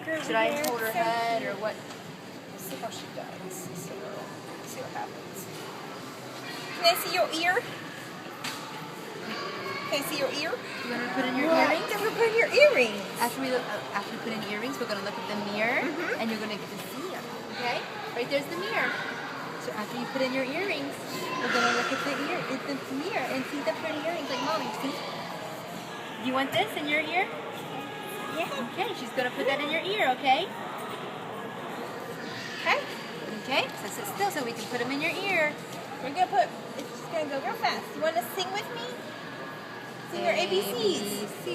Should I hold her head or what? Let's see how she does. See what happens. Can I see your ear? Can I see your ear? You want to put in your earrings? I'm gonna put in your earrings. After we put in earrings, we're gonna look at the mirror, and you're gonna get to see them. Okay? Right there's the mirror. So after you put in your earrings, we're gonna look at the mirror and see the pretty earrings like mommy. See? You want this in your ear? Yeah. Okay. She's gonna put that in your ear. Okay? Okay. Okay. So sit still so we can put them in your ear. We're gonna put. It's just gonna go real fast. You want to sing with me? Sing your ABCs. A, B, C,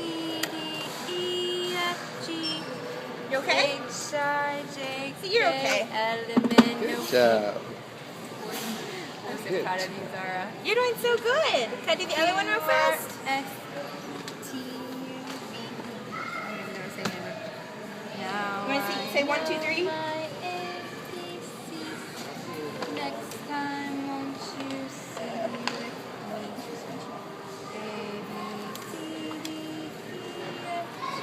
D, E, F, G. You okay? H, I, J, So you're okay. K, L, M, N, Good O, P. job. I'm so Good. proud of you, Zara. You're doing so good. Can I do the other one real fast? S, T, U, V. I can never say never. Now You wanna say 1, 2, 3? my ABCs. Next time, won't you sing with me? A, B, C, D, E, F, G,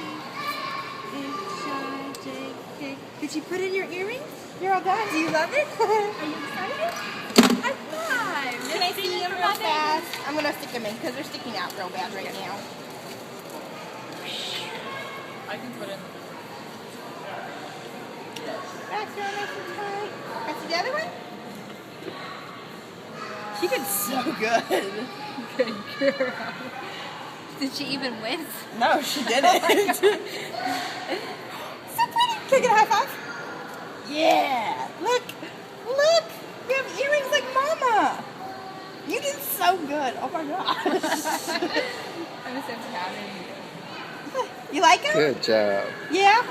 H, I, J, K. Did you put in your earrings? You're all done. Do you love it? Are you excited? High five! Can I see them real fast? I'm gonna stick them in because they're sticking out real bad right now. I can put in. Back there, nice and tight. Can I see the other one? She did so good. Good girl. Did she even wince? No, she didn't. So pretty. Can I get a high five? Yeah. Look, look. You have earrings like Mama. You did so good. Oh my gosh. I'm so proud of you. You like them? Good job. Yeah.